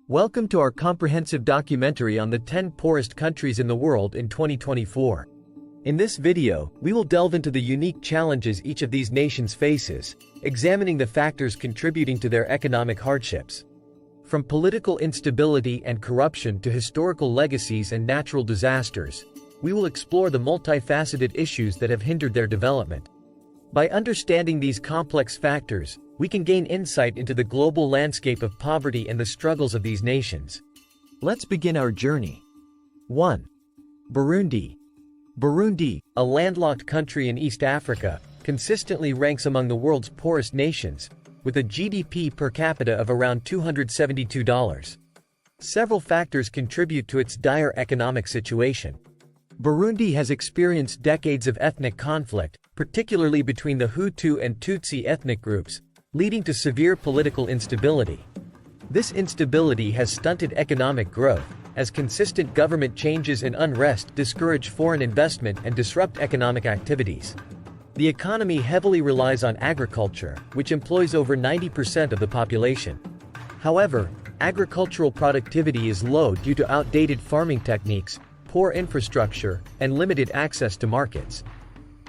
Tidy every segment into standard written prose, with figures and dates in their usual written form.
Welcome to our comprehensive documentary on the 10 poorest countries in the world in 2024. In this video, we will delve into the unique challenges each of these nations faces, examining the factors contributing to their economic hardships. From political instability and corruption to historical legacies and natural disasters, we will explore the multifaceted issues that have hindered their development. By understanding these complex factors, we can gain insight into the global landscape of poverty and the struggles of these nations. Let's begin our journey. 1. Burundi. Burundi, a landlocked country in East Africa, consistently ranks among the world's poorest nations, with a GDP per capita of around $272. Several factors contribute to its dire economic situation. Burundi has experienced decades of ethnic conflict, particularly between the Hutu and Tutsi ethnic groups, leading to severe political instability. This instability has stunted economic growth, as consistent government changes and unrest discourage foreign investment and disrupt economic activities. The economy heavily relies on agriculture, which employs over 90% of the population. However, agricultural productivity is low due to outdated farming techniques, poor infrastructure, and limited access to markets.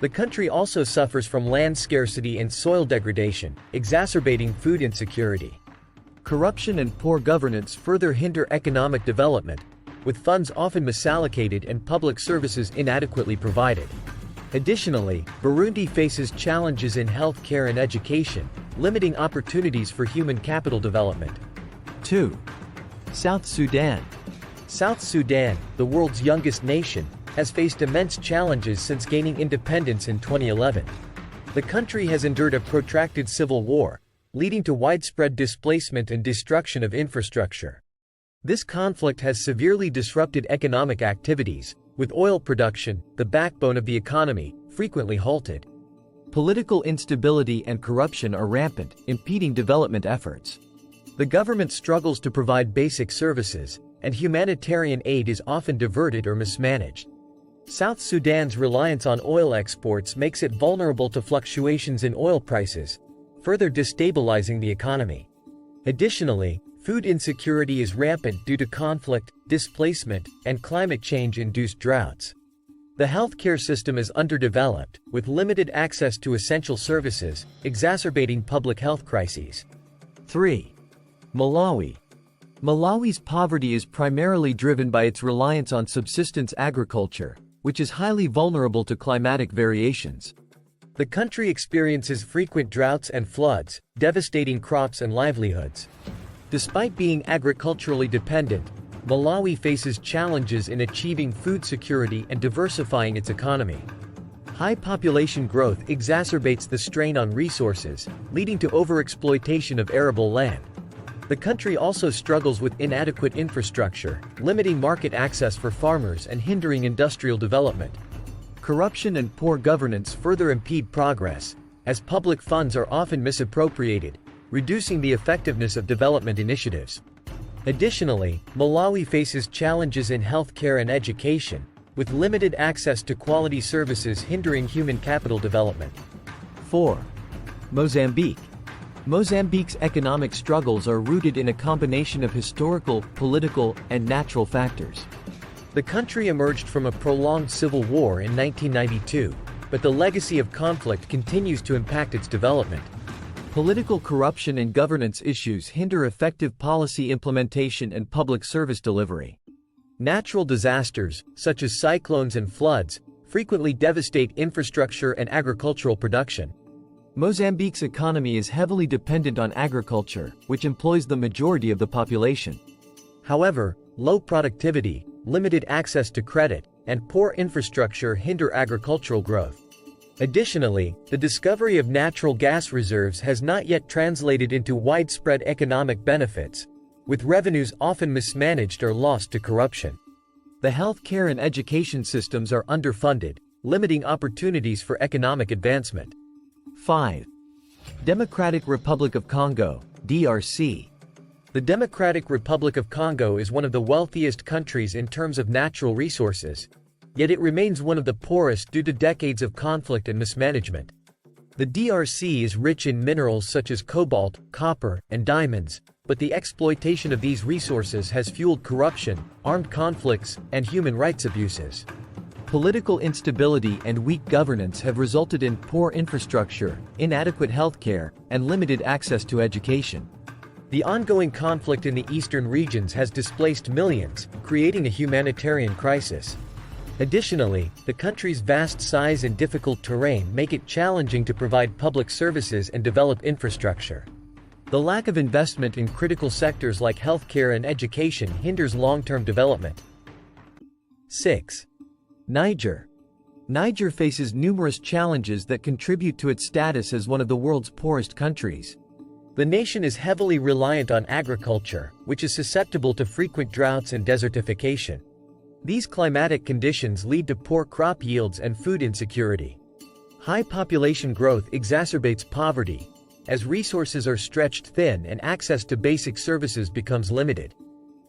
The country also suffers from land scarcity and soil degradation, exacerbating food insecurity. Corruption and poor governance further hinder economic development, with funds often misallocated and public services inadequately provided. Additionally, Burundi faces challenges in healthcare and education, limiting opportunities for human capital development. 2. South Sudan. South Sudan, the world's youngest nation, has faced immense challenges since gaining independence in 2011. The country has endured a protracted civil war, leading to widespread displacement and destruction of infrastructure. This conflict has severely disrupted economic activities, with oil production, the backbone of the economy, frequently halted. Political instability and corruption are rampant, impeding development efforts. The government struggles to provide basic services, and humanitarian aid is often diverted or mismanaged. South Sudan's reliance on oil exports makes it vulnerable to fluctuations in oil prices, further destabilizing the economy. Additionally, food insecurity is rampant due to conflict, displacement, and climate change-induced droughts. The healthcare system is underdeveloped, with limited access to essential services, exacerbating public health crises. 3. Malawi. Malawi's poverty is primarily driven by its reliance on subsistence agriculture, which is highly vulnerable to climatic variations. The country experiences frequent droughts and floods, devastating crops and livelihoods. Despite being agriculturally dependent, Malawi faces challenges in achieving food security and diversifying its economy. High population growth exacerbates the strain on resources, leading to overexploitation of arable land. The country also struggles with inadequate infrastructure, limiting market access for farmers and hindering industrial development. Corruption and poor governance further impede progress, as public funds are often misappropriated, reducing the effectiveness of development initiatives. Additionally, Malawi faces challenges in healthcare and education, with limited access to quality services hindering human capital development. 4. Mozambique. Mozambique's economic struggles are rooted in a combination of historical, political, and natural factors. The country emerged from a prolonged civil war in 1992, but the legacy of conflict continues to impact its development. Political corruption and governance issues hinder effective policy implementation and public service delivery. Natural disasters, such as cyclones and floods, frequently devastate infrastructure and agricultural production. Mozambique's economy is heavily dependent on agriculture, which employs the majority of the population. However, low productivity, limited access to credit, and poor infrastructure hinder agricultural growth. Additionally, the discovery of natural gas reserves has not yet translated into widespread economic benefits, with revenues often mismanaged or lost to corruption. The healthcare and education systems are underfunded, limiting opportunities for economic advancement. 5. Democratic Republic of Congo, DRC. The Democratic Republic of Congo is one of the wealthiest countries in terms of natural resources, yet it remains one of the poorest due to decades of conflict and mismanagement. The DRC is rich in minerals such as cobalt, copper, and diamonds, but the exploitation of these resources has fueled corruption, armed conflicts, and human rights abuses. Political instability and weak governance have resulted in poor infrastructure, inadequate healthcare, and limited access to education. The ongoing conflict in the eastern regions has displaced millions, creating a humanitarian crisis. Additionally, the country's vast size and difficult terrain make it challenging to provide public services and develop infrastructure. The lack of investment in critical sectors like healthcare and education hinders long-term development. 6. Niger. Niger faces numerous challenges that contribute to its status as one of the world's poorest countries. The nation is heavily reliant on agriculture, which is susceptible to frequent droughts and desertification. These climatic conditions lead to poor crop yields and food insecurity. High population growth exacerbates poverty, as resources are stretched thin and access to basic services becomes limited.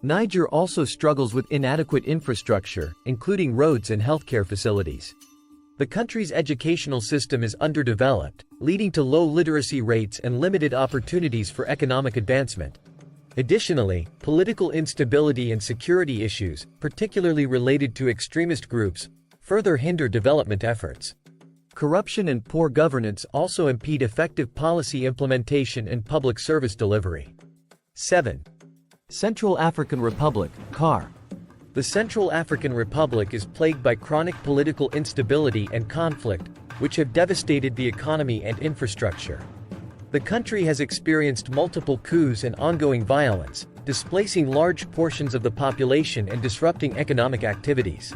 Niger also struggles with inadequate infrastructure, including roads and healthcare facilities. The country's educational system is underdeveloped, leading to low literacy rates and limited opportunities for economic advancement. Additionally, political instability and security issues, particularly related to extremist groups, further hinder development efforts. Corruption and poor governance also impede effective policy implementation and public service delivery. 7. Central African Republic, CAR. The Central African Republic is plagued by chronic political instability and conflict, which have devastated the economy and infrastructure. The country has experienced multiple coups and ongoing violence, displacing large portions of the population and disrupting economic activities.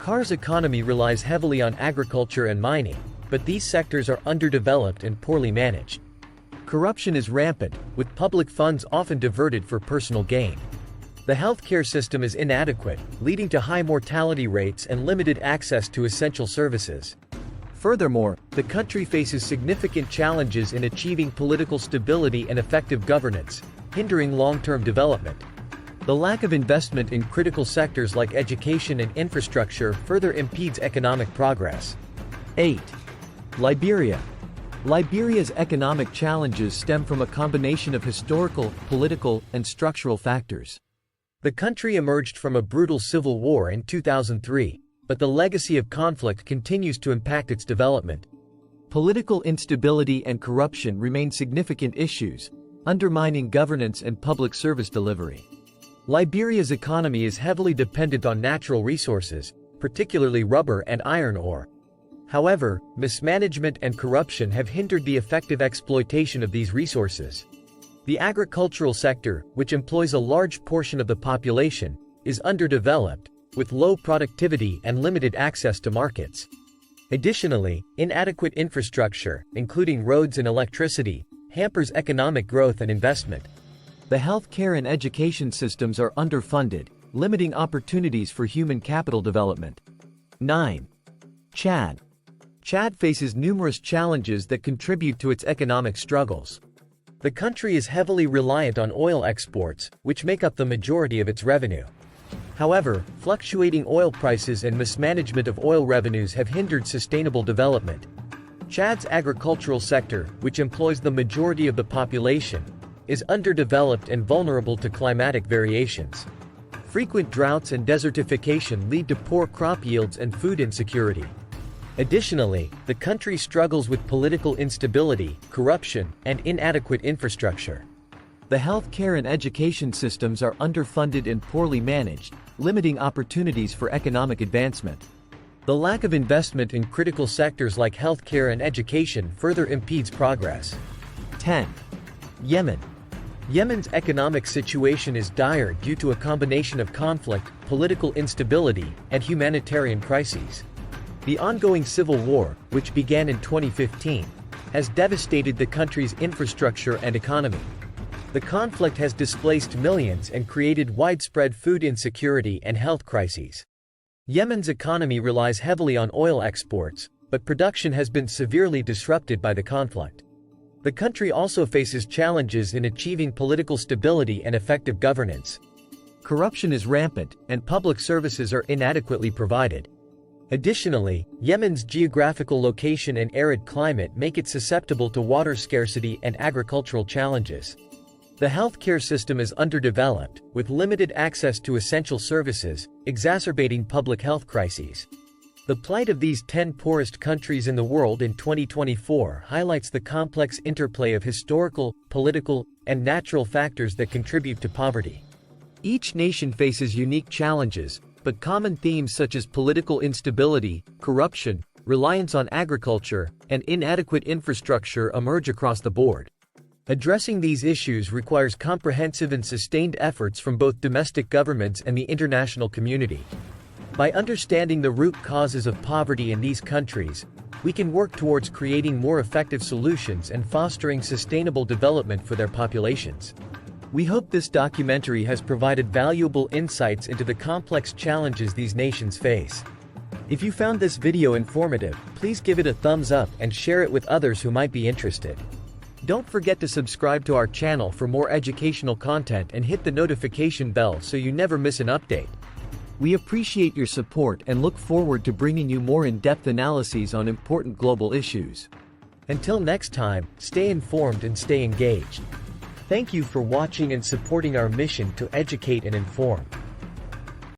CAR's economy relies heavily on agriculture and mining, but these sectors are underdeveloped and poorly managed. Corruption is rampant, with public funds often diverted for personal gain. The healthcare system is inadequate, leading to high mortality rates and limited access to essential services. Furthermore, the country faces significant challenges in achieving political stability and effective governance, hindering long-term development. The lack of investment in critical sectors like education and infrastructure further impedes economic progress. 8. Liberia. Liberia's economic challenges stem from a combination of historical, political, and structural factors. The country emerged from a brutal civil war in 2003, but the legacy of conflict continues to impact its development. Political instability and corruption remain significant issues, undermining governance and public service delivery. Liberia's economy is heavily dependent on natural resources, particularly rubber and iron ore. However, mismanagement and corruption have hindered the effective exploitation of these resources. The agricultural sector, which employs a large portion of the population, is underdeveloped, with low productivity and limited access to markets. Additionally, inadequate infrastructure, including roads and electricity, hampers economic growth and investment. The healthcare and education systems are underfunded, limiting opportunities for human capital development. 9. Chad. Chad faces numerous challenges that contribute to its economic struggles. The country is heavily reliant on oil exports, which make up the majority of its revenue. However, fluctuating oil prices and mismanagement of oil revenues have hindered sustainable development. Chad's agricultural sector, which employs the majority of the population, is underdeveloped and vulnerable to climatic variations. Frequent droughts and desertification lead to poor crop yields and food insecurity. Additionally, the country struggles with political instability, corruption, and inadequate infrastructure. The healthcare and education systems are underfunded and poorly managed, limiting opportunities for economic advancement. The lack of investment in critical sectors like healthcare and education further impedes progress. 10. Yemen. Yemen's economic situation is dire due to a combination of conflict, political instability, and humanitarian crises. The ongoing civil war, which began in 2015, has devastated the country's infrastructure and economy. The conflict has displaced millions and created widespread food insecurity and health crises. Yemen's economy relies heavily on oil exports, but production has been severely disrupted by the conflict. The country also faces challenges in achieving political stability and effective governance. Corruption is rampant, and public services are inadequately provided. Additionally, Yemen's geographical location and arid climate make it susceptible to water scarcity and agricultural challenges. The healthcare system is underdeveloped, with limited access to essential services, exacerbating public health crises. The plight of these 10 poorest countries in the world in 2024 highlights the complex interplay of historical, political, and natural factors that contribute to poverty. Each nation faces unique challenges, but common themes such as political instability, corruption, reliance on agriculture, and inadequate infrastructure emerge across the board. Addressing these issues requires comprehensive and sustained efforts from both domestic governments and the international community. By understanding the root causes of poverty in these countries, we can work towards creating more effective solutions and fostering sustainable development for their populations. We hope this documentary has provided valuable insights into the complex challenges these nations face. If you found this video informative, please give it a thumbs up and share it with others who might be interested. Don't forget to subscribe to our channel for more educational content and hit the notification bell so you never miss an update. We appreciate your support and look forward to bringing you more in-depth analyses on important global issues. Until next time, stay informed and stay engaged. Thank you for watching and supporting our mission to educate and inform.